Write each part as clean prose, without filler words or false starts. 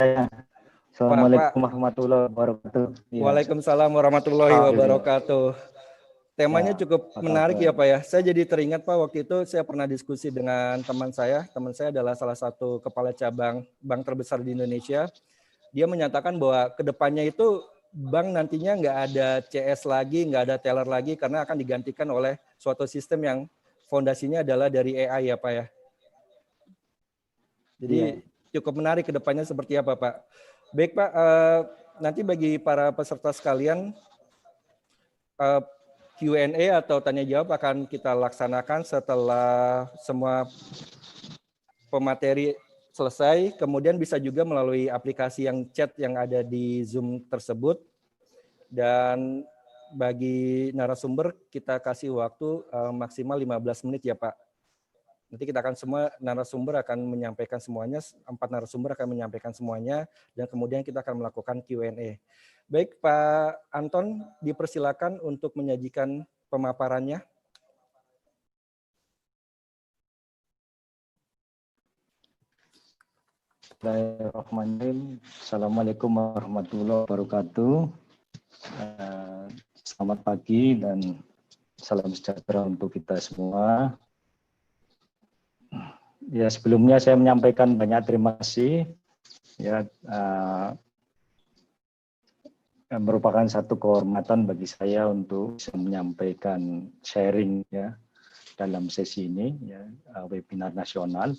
Pak, Assalamualaikum warahmatullahi wabarakatuh. Ya. Waalaikumsalam warahmatullahi Alhamdulillah. wabarakatuh. Temanya Ya, cukup apa menarik ya kabar? Pak ya. Saya jadi teringat Pak, waktu itu saya pernah diskusi dengan teman saya. Teman saya adalah salah satu kepala cabang bank terbesar di Indonesia. Dia menyatakan bahwa kedepannya itu bank nantinya nggak ada CS lagi, nggak ada teller lagi, karena akan digantikan oleh suatu sistem yang fondasinya adalah dari AI ya Pak ya. Jadi Iya. cukup menarik kedepannya seperti apa Pak. Baik Pak, nanti bagi para peserta sekalian, Q&A atau tanya jawab akan kita laksanakan setelah semua pemateri selesai. Kemudian bisa juga melalui aplikasi yang chat yang ada di Zoom tersebut. Dan bagi narasumber kita kasih waktu maksimal 15 menit ya Pak. Nanti kita akan semua narasumber akan menyampaikan semuanya, 4 narasumber akan menyampaikan semuanya, dan kemudian kita akan melakukan Q&A. Baik Pak Anton, dipersilakan untuk menyajikan pemaparannya. Bismillahirrahmanirrahim. Assalamualaikum warahmatullahi wabarakatuh. Selamat pagi dan salam sejahtera untuk kita semua. Ya, sebelumnya saya menyampaikan banyak terima kasih. Ya, merupakan satu kehormatan bagi saya untuk bisa menyampaikan sharing ya dalam sesi ini ya, webinar nasional.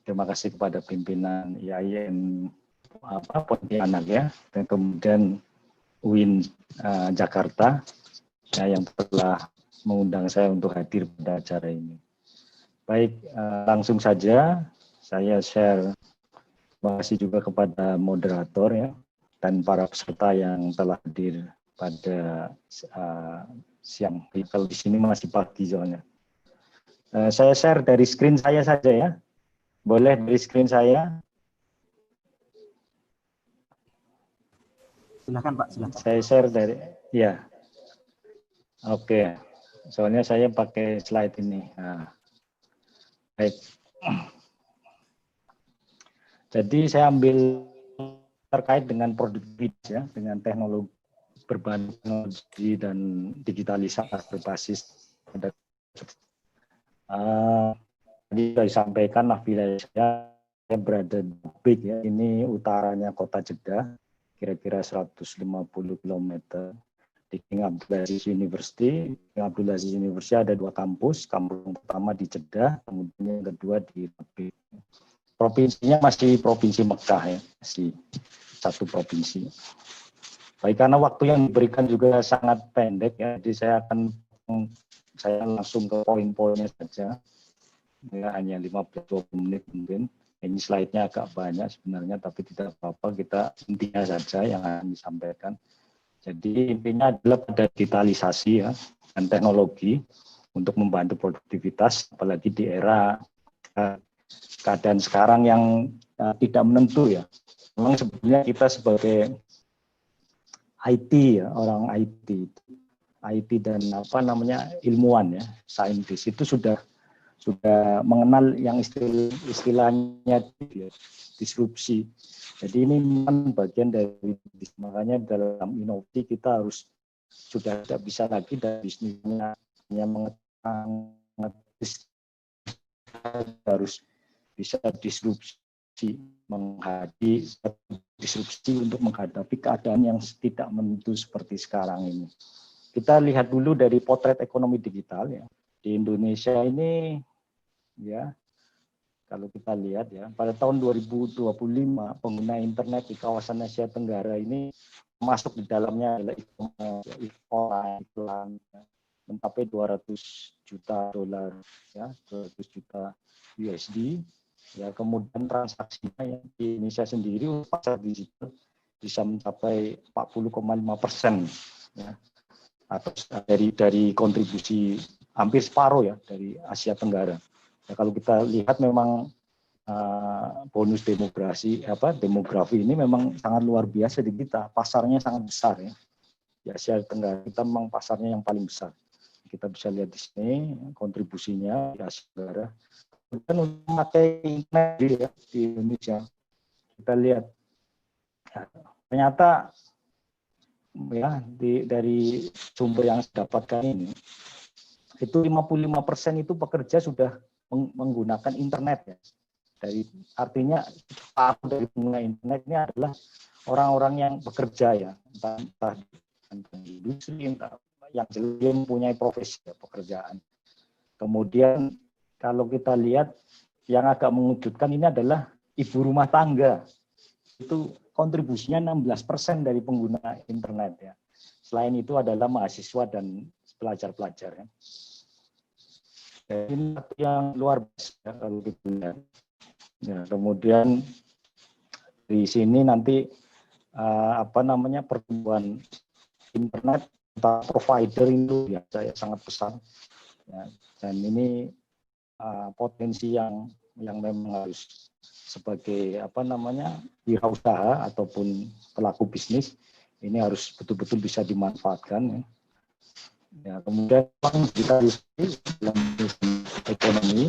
Terima kasih kepada pimpinan IAIN Pontianak ya, dan kemudian UIN Jakarta ya, yang telah mengundang saya untuk hadir pada acara ini. Baik, langsung saja saya share. Terima kasih juga kepada moderator ya dan para peserta yang telah hadir pada siang. Kalau di sini masih pagi soalnya. Saya share dari screen saya saja ya. Boleh dari screen saya? Silakan Pak, silakan. Saya share dari, ya. Oke, soalnya saya pakai slide ini. Nah, baik. Jadi saya ambil terkait dengan produktivitas ya, dengan teknologi berbahan teknologi dan digitalisasi berbasis. Tadi sudah disampaikan lah wilayah saya berada di Big ya, ini utaranya kota Jeddah, kira-kira 150 km. Di King Abdul Aziz University. King Abdul Aziz University ada 2 kampus, kampus yang pertama di Jeddah, kemudian yang kedua di Big. Provinsinya masih Provinsi Mekah ya, masih satu provinsi. Baik, karena waktu yang diberikan juga sangat pendek ya, jadi saya langsung ke poin-poinnya saja. Ya, hanya 15-20 menit mungkin. Ini slide-nya agak banyak sebenarnya, tapi tidak apa-apa, kita intinya saja yang akan disampaikan. Jadi intinya adalah pada digitalisasi ya, dan teknologi untuk membantu produktivitas, apalagi di era keadaan sekarang yang tidak menentu ya. Memang sebetulnya kita sebagai IT ya, orang IT dan ilmuwan ya, saintis itu sudah mengenal yang istilahnya disrupsi. Jadi ini memang bagian dari, makanya dalam inovasi kita sudah tidak bisa lagi dari bisnisnya hanya harus bisa disrupsi untuk menghadapi keadaan yang tidak menentu seperti sekarang ini. Kita lihat dulu dari potret ekonomi digital ya. Di Indonesia ini ya, kalau kita lihat ya, pada tahun 2025 pengguna internet di kawasan Asia Tenggara ini masuk di dalamnya adalah iklan mencapai 200 juta dolar ya, 200 juta USD ya. Kemudian transaksinya yang di Indonesia sendiri pasar digital bisa mencapai 40,5% ya, atau dari kontribusi hampir separuh ya dari Asia Tenggara. Ya, kalau kita lihat memang bonus demografi ini memang sangat luar biasa di kita, pasarnya sangat besar ya. Di Asia Tenggara kita memang pasarnya yang paling besar. Kita bisa lihat di sini kontribusinya di Asia Tenggara. Dan untuk memakai internet ya, di Indonesia kita lihat Ya, ternyata ya dari sumber yang saya dapatkan ini itu 55% itu pekerja sudah menggunakan internet ya. Artinya dari pengguna internet ini adalah orang-orang yang bekerja ya, entah di industri, entah yang jelas mempunyai profesi ya, pekerjaan. Kemudian kalau kita lihat yang agak mengejutkan ini adalah ibu rumah tangga. Itu kontribusinya 16% dari pengguna internet ya. Selain itu adalah mahasiswa dan pelajar-pelajar ya. Ini yang luar biasa ya, kalau kita lihat. Ya, kemudian di sini nanti pertumbuhan internet provider itu ya saya sangat besar ya, dan ini potensi yang memang harus sebagai wirausaha ataupun pelaku bisnis ini harus betul-betul bisa dimanfaatkan ya. Ya, kemudian digitalisasi dalam ekonomi.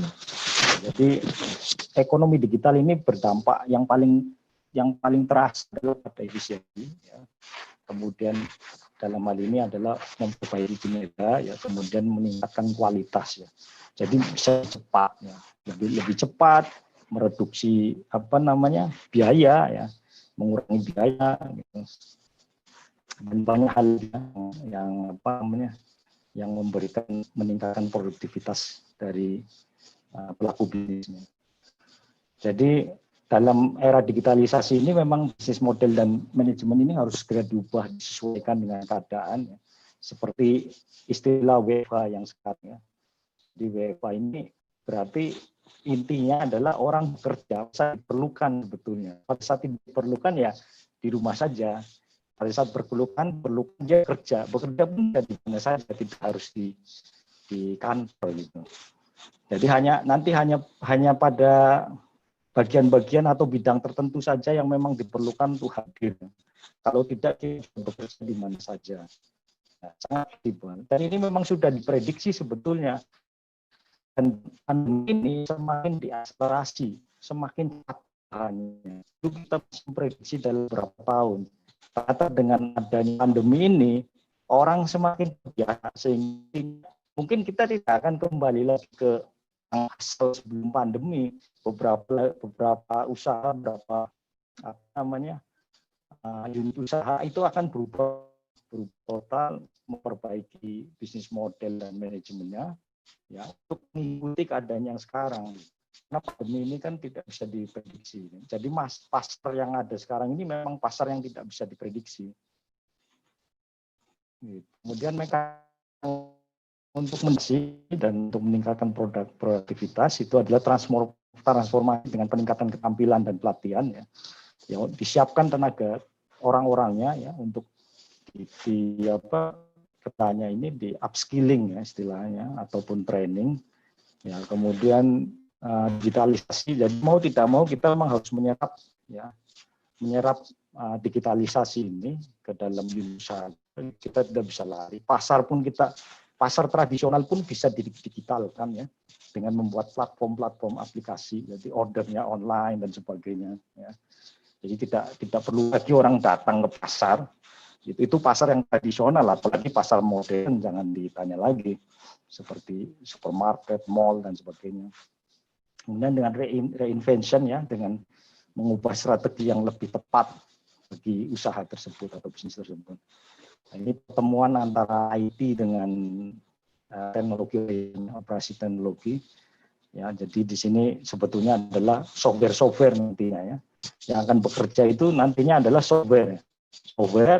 Jadi ekonomi digital ini berdampak yang paling terasa adalah pada efisiensi. Ya. Kemudian dalam hal ini adalah memperbaiki kinerja, ya, kemudian meningkatkan kualitas. Ya. Jadi bisa cepat, ya. lebih cepat, mereduksi biaya, ya, mengurangi biaya, gitu. Dan banyak hal yang meningkatkan produktivitas dari pelaku bisnisnya. Jadi dalam era digitalisasi ini memang bisnis model dan manajemen ini harus segera diubah, disesuaikan dengan keadaan ya. Seperti istilah WFH yang sekarang ya. Di WFH ini berarti intinya adalah orang bekerja saat diperlukan sebetulnya. Pada saat diperlukan ya di rumah saja. Pada saat perlukan dia kerja. Bekerja pun di mana saja, tidak harus di kantor gitu. Jadi hanya pada bagian-bagian atau bidang tertentu saja yang memang diperlukan untuk hadir. Kalau tidak, kita bekerja di mana saja. Nah, sangat fleksibel. Dan ini memang sudah diprediksi sebetulnya. Dan pandemi ini semakin diakselerasi, semakin cepat. Itu kita bisa memprediksi dalam beberapa tahun. Ternyata dengan adanya pandemi ini, orang semakin terbiasa, sehingga mungkin kita tidak akan kembali lagi ke asal sebelum pandemi. Beberapa usaha, unit usaha itu akan berubah total, memperbaiki bisnis model dan manajemennya ya untuk mengikuti keadaan yang sekarang. Karena pandemi ini kan tidak bisa diprediksi. Jadi pasar yang ada sekarang ini memang pasar yang tidak bisa diprediksi. Kemudian mereka untuk dan untuk meningkatkan produktivitas itu adalah transformasi dengan peningkatan keterampilan dan pelatihan ya. Ya disiapkan tenaga orang-orangnya ya untuk katanya ini di upskilling ya istilahnya ataupun training ya. Kemudian digitalisasi, jadi mau tidak mau kita memang harus menyerap digitalisasi ini ke dalam usaha. Kita tidak bisa lari. Pasar tradisional pun bisa digitalkan ya dengan membuat platform aplikasi, jadi ordernya online dan sebagainya ya. Jadi tidak perlu lagi orang datang ke pasar. Itu pasar yang tradisional, apalagi pasar modern jangan ditanya lagi seperti supermarket, mall dan sebagainya. Kemudian dengan reinvention ya, dengan mengubah strategi yang lebih tepat bagi usaha tersebut atau bisnis tersebut. Nah, ini pertemuan antara IT dengan teknologi, operasi teknologi. Ya, jadi di sini sebetulnya adalah software nantinya ya. Yang akan bekerja itu nantinya adalah software,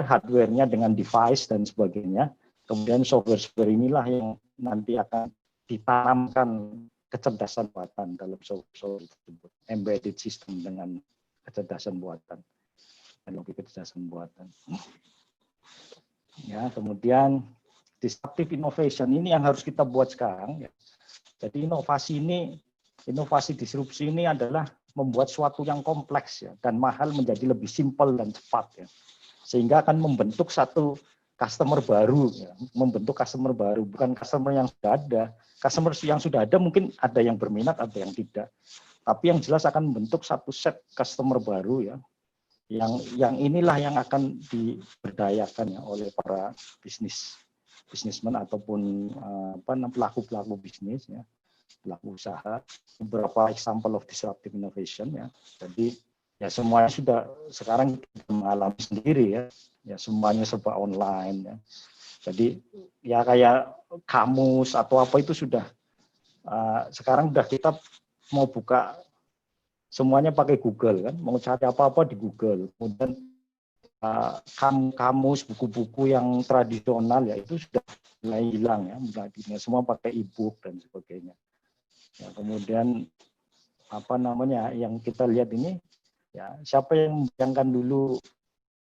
hardware-nya dengan device dan sebagainya. Kemudian software inilah yang nanti akan ditanamkan kecerdasan buatan dalam software tersebut, embedded system dengan kecerdasan buatan, teknologi kecerdasan buatan. Ya, kemudian disruptive innovation ini yang harus kita buat sekarang. Ya. Jadi inovasi disrupsi ini adalah membuat suatu yang kompleks ya dan mahal menjadi lebih simpel dan cepat ya, sehingga akan membentuk satu customer baru, ya. Membentuk customer baru, bukan customer yang sudah ada. Customer yang sudah ada mungkin ada yang berminat, ada yang tidak. Tapi yang jelas akan membentuk satu set customer baru ya, yang inilah yang akan diberdayakan ya oleh para bisnismen ataupun pelaku-pelaku bisnis ya, pelaku usaha. Beberapa example of disruptive innovation ya. Jadi ya semuanya sudah sekarang kita mengalami sendiri ya. Ya semuanya serba online ya. Jadi ya kayak kamus atau apa itu sudah sekarang sudah kita mau buka semuanya pakai Google kan, mau cari apa-apa di Google. Kemudian kamus, buku-buku yang tradisional ya itu sudah mulai hilang ya, mulai semua pakai e-book dan sebagainya. Ya, kemudian apa namanya yang kita lihat ini ya siapa yang membayangkan dulu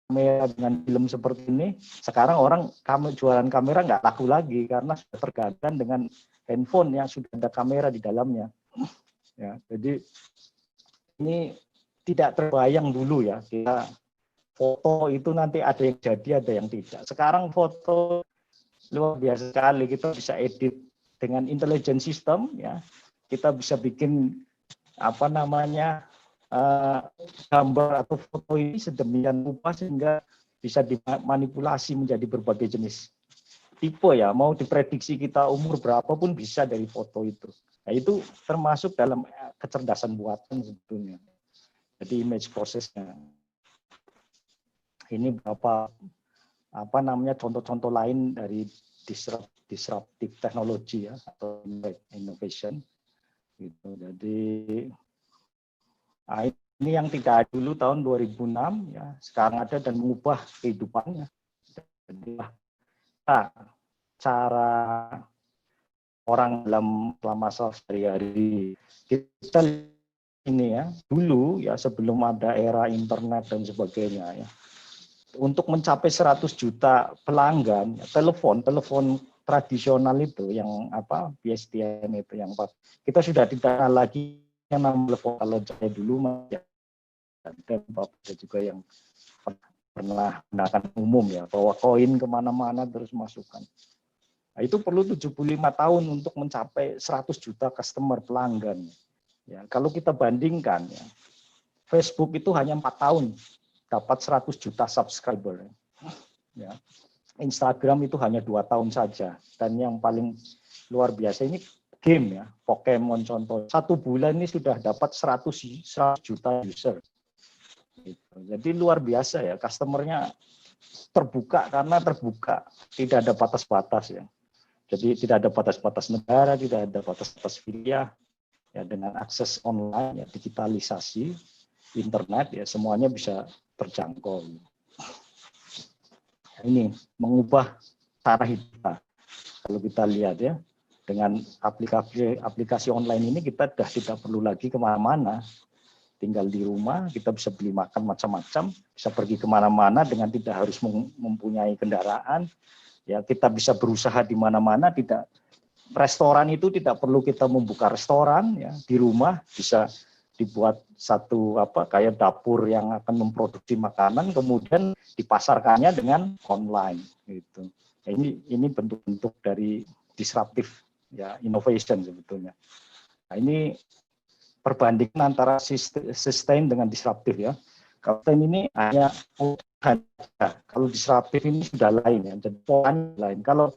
kamera dengan film seperti ini, sekarang orang jualan kamera nggak laku lagi karena sudah tergantikan dengan handphone yang sudah ada kamera di dalamnya. Ya, jadi ini tidak terbayang dulu ya kita foto itu nanti ada yang jadi ada yang tidak. Sekarang foto luar biasa sekali, kita bisa edit dengan intelligent system ya, kita bisa bikin apa namanya gambar atau foto ini sedemikian rupa sehingga bisa dimanipulasi menjadi berbagai jenis tipe ya, mau diprediksi kita umur berapa pun bisa dari foto itu. Nah, itu termasuk dalam kecerdasan buatan sebetulnya. Jadi image prosesnya. Ini beberapa apa namanya contoh-contoh lain dari disruptive technology ya atau innovation. Gitu. Jadi ini yang tidak ada dulu tahun 2006 ya, sekarang ada dan mengubah kehidupannya. Jadi cara orang dalam masalah sehari-hari kita ini ya dulu ya sebelum ada era internet dan sebagainya ya, untuk mencapai 100 juta pelanggan telepon tradisional itu yang apa PSTN itu yang kita sudah tidak lagi yang namanya telepon. Kalau saya dulu dan Bapak juga yang pernah menggunakan umum ya, bawa koin kemana-mana terus masukkan. Nah, itu perlu 75 tahun untuk mencapai 100 juta customer pelanggan. Ya, kalau kita bandingkan ya, Facebook itu hanya 4 tahun dapat 100 juta subscriber. Ya. Instagram itu hanya 2 tahun saja. Dan yang paling luar biasa ini game ya, Pokemon contoh. 1 bulan ini sudah dapat 100 juta user. Gitu. Jadi luar biasa ya, customernya terbuka karena terbuka, tidak ada batas-batas ya. Jadi tidak ada batas-batas negara, tidak ada batas-batas wilayah. Ya, dengan akses online, ya, digitalisasi, internet, ya semuanya bisa terjangkau. Ini mengubah cara hidup kita. Kalau kita lihat ya, dengan aplikasi online ini kita sudah tidak perlu lagi kemana-mana. Tinggal di rumah, kita bisa beli makan macam-macam, bisa pergi kemana-mana dengan tidak harus mempunyai kendaraan. Ya, kita bisa berusaha di mana-mana, tidak restoran itu tidak perlu kita membuka restoran ya, di rumah bisa dibuat satu kayak dapur yang akan memproduksi makanan kemudian dipasarkannya dengan online gitu. Ya, ini bentuk-bentuk dari disruptive ya innovation sebetulnya. Nah, ini perbandingan antara sustain dengan disruptive ya. Kalau ini hanya kalau disruptif ini sudah lain ya, jadi polanya lain. Kalau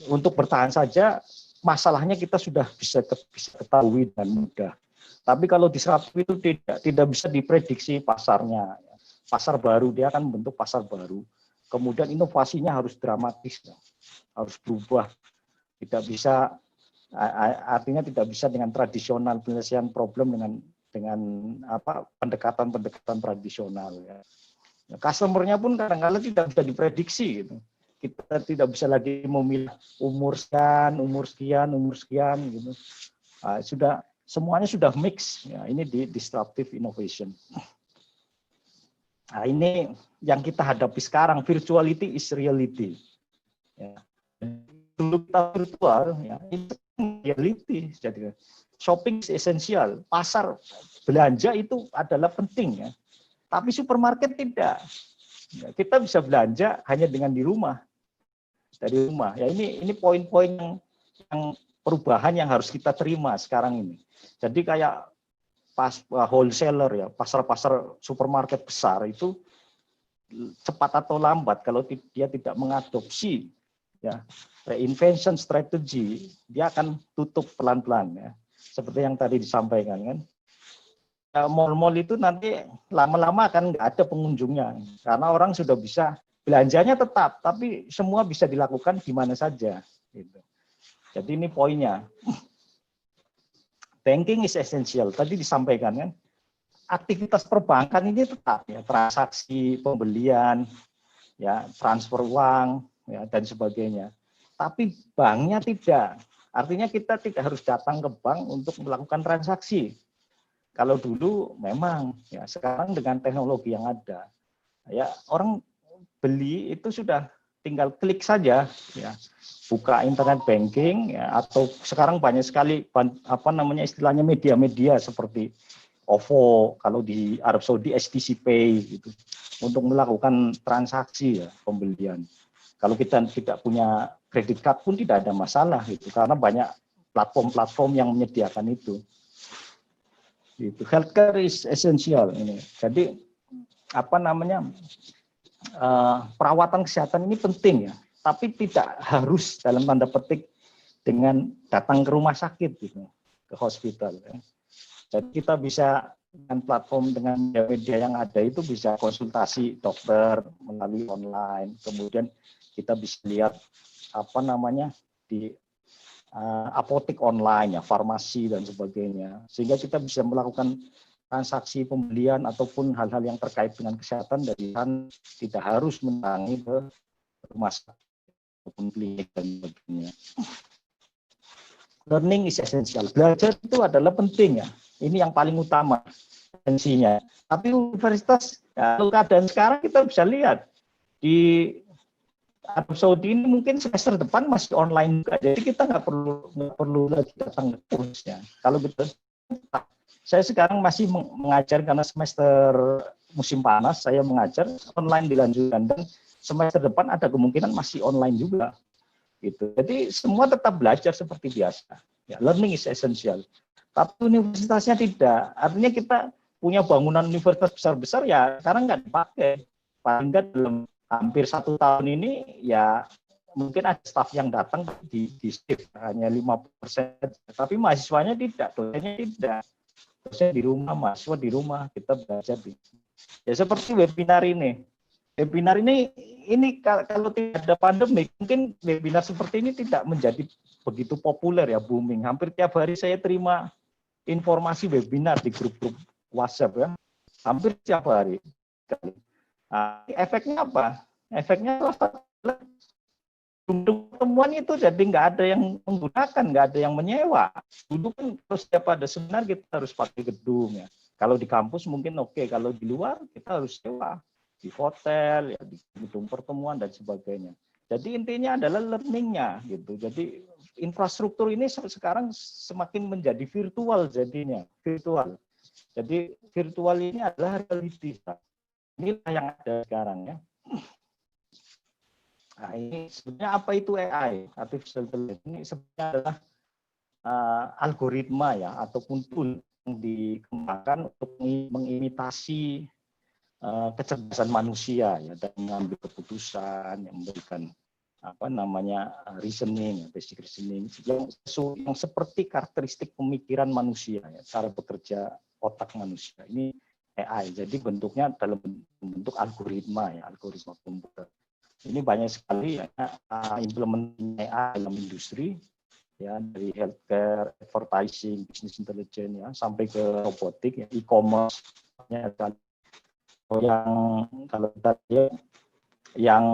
untuk bertahan saja masalahnya kita sudah bisa ketahui dan mudah. Tapi kalau disruptif itu tidak bisa diprediksi pasarnya. Pasar baru dia akan membentuk pasar baru. Kemudian inovasinya harus dramatis, ya. Harus berubah. Tidak bisa artinya tidak bisa dengan tradisional penyelesaian problem dengan pendekatan tradisional ya. Customer-nya pun kadang-kadang tidak bisa diprediksi gitu. Kita tidak bisa lagi memilih umur sekian gitu. Semuanya sudah mix ya. Ini di disruptive innovation. Nah, ini yang kita hadapi sekarang, virtuality is reality. Ya. Dulu kita virtual ya, itu reality. Jadi shopping is esensial. Pasar belanja itu adalah penting ya. Tapi supermarket tidak. Ya, kita bisa belanja hanya dengan di rumah. Dari rumah. Ya ini poin-poin yang perubahan yang harus kita terima sekarang ini. Jadi kayak wholesaler ya, pasar-pasar supermarket besar itu cepat atau lambat kalau dia tidak mengadopsi ya reinvention strategy, dia akan tutup pelan-pelan ya. Seperti yang tadi disampaikan kan. Mall-mall itu nanti lama-lama akan nggak ada pengunjungnya karena orang sudah bisa belanjanya tetap, tapi semua bisa dilakukan di mana saja. Gitu. Jadi ini poinnya. Banking is essential. Tadi disampaikan kan, aktivitas perbankan ini tetap ya, transaksi pembelian, ya transfer uang, ya dan sebagainya. Tapi banknya tidak. Artinya kita tidak harus datang ke bank untuk melakukan transaksi. Kalau dulu memang, ya sekarang dengan teknologi yang ada, ya orang beli itu sudah tinggal klik saja, ya buka internet banking, ya, atau sekarang banyak sekali istilahnya media-media seperti OVO, kalau di Arab Saudi STC Pay gitu, untuk melakukan transaksi ya pembelian. Kalau kita tidak punya kredit card pun tidak ada masalah itu, karena banyak platform-platform yang menyediakan itu. Itu healthcare is essential ini. Jadi perawatan kesehatan ini penting ya, tapi tidak harus dalam tanda petik dengan datang ke rumah sakit gitu, ke hospital. Ya. Jadi kita bisa dengan platform, dengan media yang ada itu bisa konsultasi dokter melalui online, kemudian kita bisa lihat di apotek online ya, farmasi dan sebagainya, sehingga kita bisa melakukan transaksi pembelian ataupun hal-hal yang terkait dengan kesehatan dari sana, tidak harus menangi ke rumah sakit ataupun klinik dan sebagainya. Learning is essential. Belajar itu adalah penting ya. Ini yang paling utama esensinya. Tapi universitas, ya, keadaan sekarang kita bisa lihat di Arab Saudi ini mungkin semester depan masih online juga, jadi kita nggak perlu lagi datang ke kursnya. Kalau gitu, saya sekarang masih mengajar karena semester musim panas, saya mengajar online dilanjutkan, dan semester depan ada kemungkinan masih online juga. Gitu. Jadi semua tetap belajar seperti biasa. Ya, learning is essential. Tapi universitasnya tidak. Artinya kita punya bangunan universitas besar-besar ya sekarang nggak dipakai. Paling nggak dalam hampir 1 tahun ini ya mungkin ada staf yang datang di shift hanya 50%, tapi mahasiswanya tidak, dosennya tidak. Dosen di rumah, mahasiswa di rumah, kita belajar. Ya seperti webinar ini. Webinar ini kalau tidak ada pandemi, mungkin webinar seperti ini tidak menjadi begitu populer ya, booming. Hampir tiap hari saya terima informasi webinar di grup-grup WhatsApp ya, hampir tiap hari. Nah, efeknya apa? Efeknya untuk pertemuan itu jadi nggak ada yang menggunakan, nggak ada yang menyewa. Dulu kan terus setiap ada seminar kita harus pakai gedung ya. Kalau di kampus mungkin oke, kalau di luar kita harus sewa di hotel, ya, di gedung pertemuan dan sebagainya. Jadi intinya adalah learning-nya gitu. Jadi infrastruktur ini sekarang semakin menjadi virtual jadinya, virtual. Jadi virtual ini adalah realitas. Inilah yang ada sekarang ya. Nah, ini sebenarnya apa itu AI? Artificial Intelligence ini sebenarnya adalah algoritma ya, ataupun tool yang dikembangkan untuk mengimitasi kecerdasan manusia ya, dan mengambil keputusan, yang memberikan reasoning, basic reasoning yang seperti karakteristik pemikiran manusia ya, cara bekerja otak manusia. Ini AI. Jadi bentuknya dalam bentuk algoritma ya, algoritma komputer. Ini banyak sekali ya, implementasi AI dalam industri ya, dari healthcare, advertising, business intelligence ya, sampai ke robotik ya, e-commerce ya, yang kalau kita lihat yang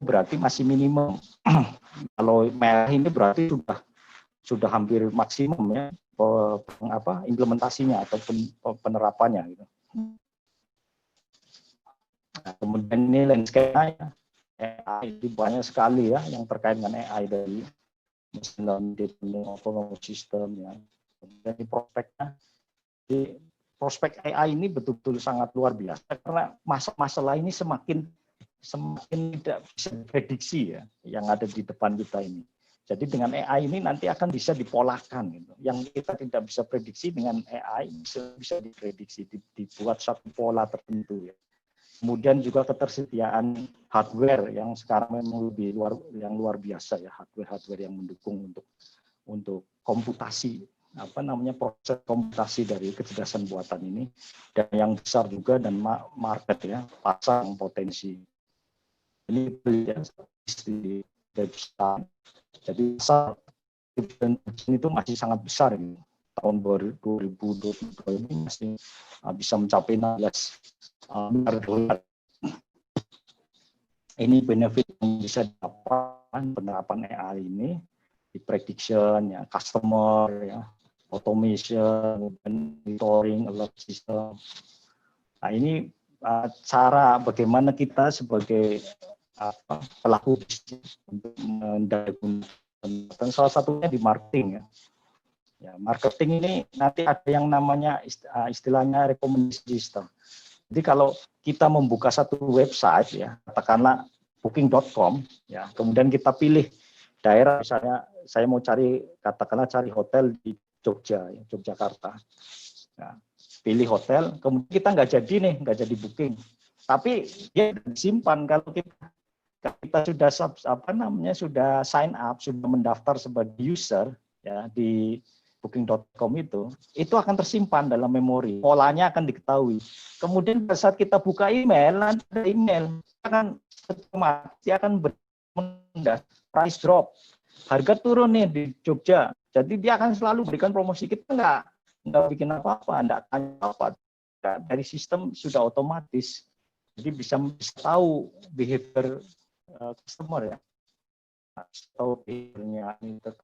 berarti masih minimum. Kalau merah ini berarti sudah hampir maksimum ya implementasinya ataupun penerapannya gitu. Nah, kemudian ini landscape-nya AI itu banyak sekali ya yang terkait dengan AI, dari machine learning, autonomous system ya. Kemudian di prospek AI ini betul-betul sangat luar biasa karena masalah ini semakin tidak bisa diprediksi ya yang ada di depan kita ini. Jadi dengan AI ini nanti akan bisa dipolakan gitu. Yang kita tidak bisa prediksi dengan AI bisa diprediksi, dibuat satu pola tertentu ya. Kemudian juga ketersediaan hardware yang sekarang memang lebih luar biasa ya, hardware yang mendukung untuk komputasi, proses komputasi dari kecerdasan buatan ini, dan yang besar juga dan market ya, pasar yang potensi. Ini besar. Jadi pasar itu masih sangat besar ini. Tahun 2022 ini masih bisa mencapai 16 miliar dolar. Ini benefit yang bisa didapatkan penerapan AI ini di prediction, ya, customer, ya, automation, monitoring, alert system. Nah ini cara bagaimana kita sebagai pelaku bisnis untuk mendapatkan salah satunya di marketing ya. Ya, marketing ini nanti ada yang namanya istilahnya recommendation system. Jadi kalau kita membuka satu website ya, katakanlah booking.com ya, kemudian kita pilih daerah, misalnya saya mau cari hotel di Jogja, ya, Yogyakarta. Nah, pilih hotel, kemudian kita nggak jadi booking. Tapi dia disimpan kalau kita sudah sign up, sudah mendaftar sebagai user ya di booking.com itu akan tersimpan dalam memori. Polanya akan diketahui. Kemudian pada saat kita buka email, nanti ada email akan bermendah, price drop, harga turun nih di Jogja. Jadi dia akan selalu berikan promosi. Kita nggak bikin apa-apa, nggak tanya apa. Dari sistem sudah otomatis. Jadi bisa tahu behavior customer ya. Tahu behaviornya,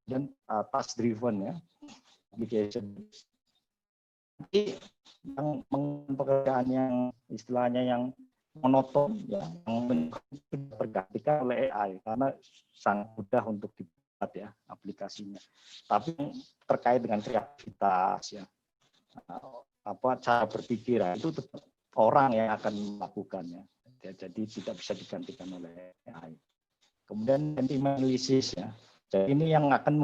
dan task driven ya. Application. Jadi yang pekerjaan yang istilahnya yang monoton ya, yang tergantikan oleh AI karena sangat mudah untuk dibuat ya aplikasinya. Tapi terkait dengan kreativitas ya, cara berpikir itu tetap orang yang akan melakukannya. Ya, jadi tidak bisa digantikan oleh AI. Kemudian sentiment analysis ya. Jadi ini yang akan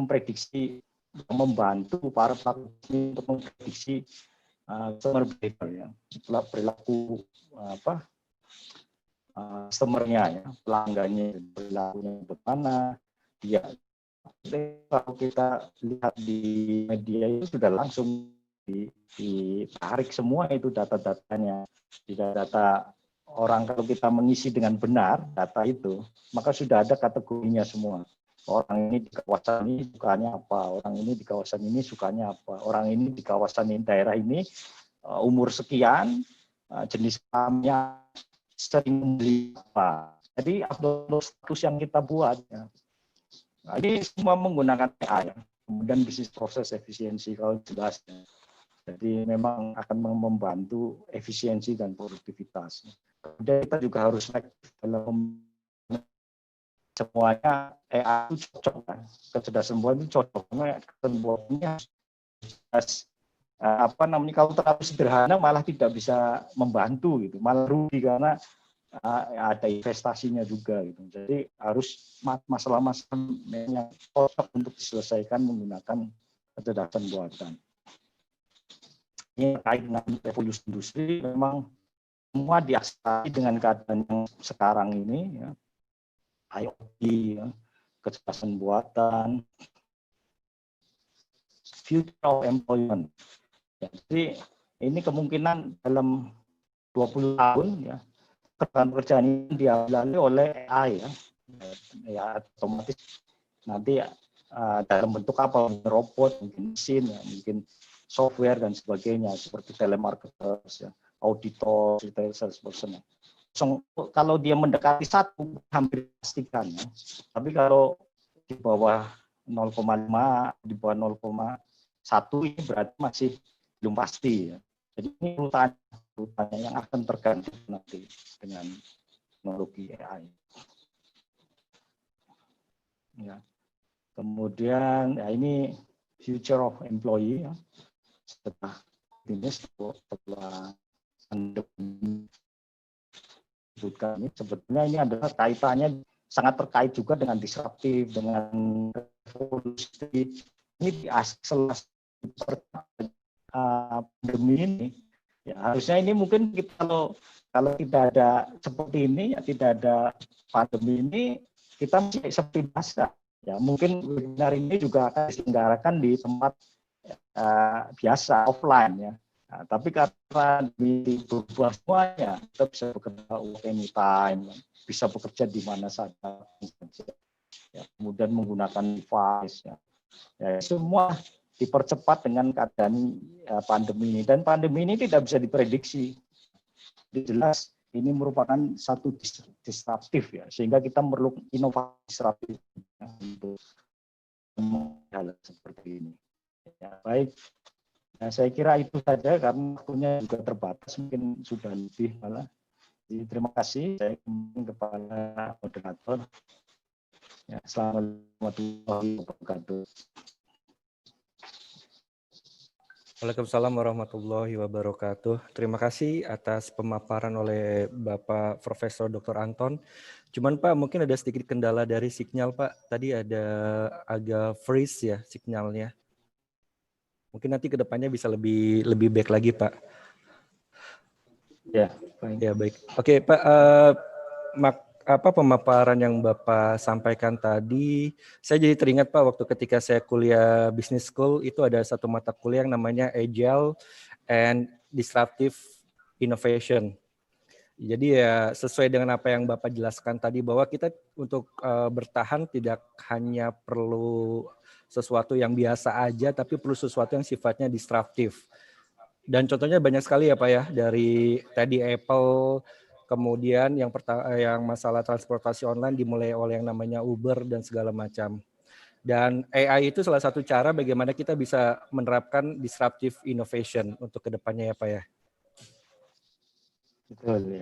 membantu para pelaku untuk memprediksi customer behavior ya, perilaku customer-nya ya, pelanggannya perilakunya bagaimana dia. Kalau kita lihat di media itu sudah langsung ditarik semua itu data-datanya, data orang. Kalau kita mengisi dengan benar data itu, maka sudah ada kategorinya semua. Orang ini di kawasan ini sukanya apa, orang ini di kawasan ini sukanya apa, orang ini di kawasan ini, daerah ini umur sekian, jenis sahamnya sering membeli apa. Jadi upload status yang kita buat ya. Nah, ini semua menggunakan AI. Kemudian bisnis proses efisiensi kalau jelas ya. Jadi memang akan membantu efisiensi dan produktivitas. Kemudian kita juga harus dalam semuanya AI itu cocok kan. Kecerdasan buatan itu cocok. Kecerdasan buatannya kalau terlalu sederhana malah tidak bisa membantu gitu, malah rugi karena ada investasinya juga gitu. Jadi harus masalah-masalah yang cocok untuk diselesaikan menggunakan kecerdasan buatan. Ini terkait dengan revolusi industri, memang semua diakses dengan keadaan yang sekarang ini ya. IoT, ya, kecerdasan buatan, future of employment. Ya, jadi ini kemungkinan dalam 20 tahun ya pekerjaan ini diambil oleh AI ya. Ya otomatis nanti dalam bentuk apa, robot, mungkin mesin, ya, mungkin software dan sebagainya seperti telemarketers, ya, auditor, salesperson. Kalau dia mendekati 1 hampir pastikan ya. Tapi kalau di bawah 0,5, di bawah 0,1 ini berarti masih belum pasti ya. Jadi ini urutannya yang akan tergantung nanti dengan teknologi AI. Ya. Kemudian ya ini future of employee ya. Setelah sebetulnya ini adalah kaitannya sangat terkait juga dengan disruptif, dengan revolusi ini di sela pandemi ini, ya harusnya ini mungkin kita kalau tidak ada seperti ini, ya tidak ada pandemi ini, kita masih seperti biasa. Ya mungkin webinar ini juga akan diselenggarakan di tempat biasa offline ya. Nah, tapi karena di berubah semuanya, kita bisa bekerja anytime, bisa bekerja di mana saja. Ya, kemudian menggunakan device ya. Ya, semua dipercepat dengan keadaan pandemi ini, dan pandemi ini tidak bisa diprediksi. Jelas ini merupakan satu disruptif ya, sehingga kita perlu inovasi disruptif untuk hal seperti ini. Ya, baik, nah, saya kira itu saja karena waktunya juga terbatas, mungkin sudah lebih malah. Jadi, terima kasih saya kepada moderator. Ya, assalamualaikum warahmatullahi wabarakatuh. Waalaikumsalam warahmatullahi wabarakatuh. Terima kasih atas pemaparan oleh Bapak Profesor Dr. Anton. Cuman Pak, mungkin ada sedikit kendala dari sinyal Pak. Tadi ada agak freeze ya sinyalnya. Mungkin nanti ke depannya bisa lebih baik lagi Pak. Ya, baik. Ya baik. Oke Pak, pemaparan yang Bapak sampaikan tadi, saya jadi teringat Pak, waktu ketika saya kuliah business school, itu ada satu mata kuliah yang namanya Agile and Disruptive Innovation. Jadi ya sesuai dengan apa yang Bapak jelaskan tadi, bahwa kita untuk bertahan tidak hanya perlu sesuatu yang biasa aja, tapi perlu sesuatu yang sifatnya disruptif. Dan contohnya banyak sekali ya Pak ya, dari tadi Apple, kemudian yang masalah transportasi online dimulai oleh yang namanya Uber dan segala macam. Dan AI itu salah satu cara bagaimana kita bisa menerapkan disruptive innovation untuk kedepannya ya Pak ya. Betul ya.